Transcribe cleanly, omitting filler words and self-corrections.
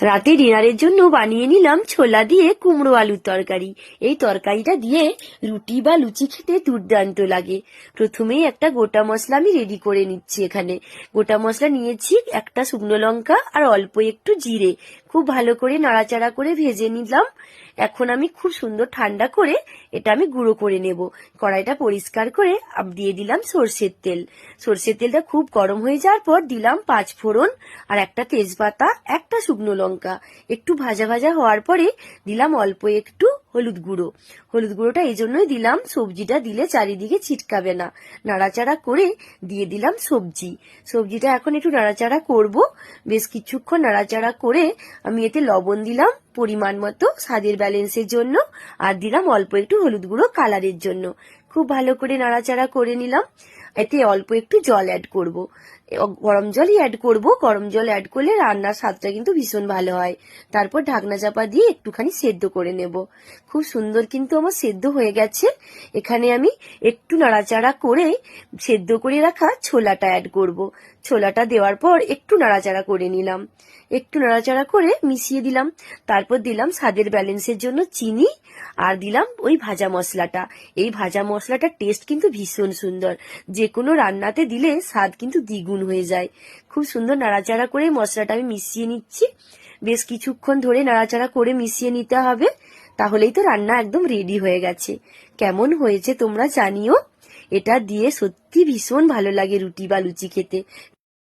রাতে ডিনারের জন্য বানিয়ে নিলাম ছোলা দিয়ে কুমড়ো আলুর তরকারি। এই তরকারিটা দিয়ে রুটি বা লুচি খেতে দুর্দান্ত লাগে। প্রথমেই একটা গোটা মশলা আমি রেডি করে নিচ্ছি। এখানে গোটা মশলা নিয়েছি, একটা শুকনো লঙ্কা আর অল্প একটু জিরে। খুব ভালো করে নাড়াচাড়া করে ভেজে নিলাম। এখন আমি খুব সুন্দর ঠান্ডা করে এটা আমি গুঁড়ো করে নেব। কড়াইটা পরিষ্কার করে দিয়ে দিলাম সর্ষের তেল। সর্ষের তেলটা খুব গরম হয়ে যাওয়ার পর দিলাম 5 ফোড়ন আর একটা তেজপাতা, একটা শুকনো লঙ্কা। একটু ভাজা ভাজা হওয়ার পরে দিলাম অল্প একটু হলুদ গুঁড়ো। হলুদ গুঁড়োটা এই জন্যই দিলাম, সবজিটা দিলে চারিদিকে ছিটকাবে না। নাড়াচাড়া করে দিয়ে দিলাম সবজিটা এখন একটু নাড়াচাড়া করব। বেশ কিছুক্ষণ নাড়াচাড়া করে আমি এতে লবণ দিলাম পরিমাণ মতো স্বাদের ব্যালেন্সের জন্য, আর দিলাম অল্প একটু হলুদ গুঁড়ো কালারের জন্য। খুব ভালো করে নাড়াচাড়া করে নিলাম। এতে অল্প একটু জল অ্যাড করব, গরম জলই অ্যাড করব। গরম জল অ্যাড করলে রান্নার স্বাদটা কিন্তু ভীষণ ভালো হয়। তারপর ঢাকনা চাপা দিয়ে একটুখানি সেদ্ধ করে নেব। খুব সুন্দর কিন্তু আমার সেদ্ধ হয়ে গেছে। এখানে আমি একটু নাড়াচাড়া করে সেদ্ধ করে রাখা ছোলাটা অ্যাড করব। ছোলাটা দেওয়ার পর একটু নাড়াচাড়া করে নিলাম, একটু নাড়াচাড়া করে মিশিয়ে দিলাম। তারপর দিলাম স্বাদের ব্যালেন্সের জন্য চিনি, আর দিলাম ওই ভাজা মশলাটা। এই ভাজা মশলাটার টেস্ট কিন্তু ভীষণ সুন্দর, যে কোনো রান্নাতে দিলে স্বাদ কিন্তু দ্বিগুণ হয়ে যায়। খুব সুন্দর নাড়াচাড়া করে মশলাটা আমি মিশিয়ে নিচ্ছি। বেশ কিছুক্ষণ ধরে নাড়াচাড়া করে মিশিয়ে নিতে হবে, তাহলেই তো রান্না একদম রেডি হয়ে গেছে। কেমন হয়েছে তোমরা জানিও। এটা দিয়ে সত্যি ভীষণ ভালো লাগে রুটি বা লুচি খেতে।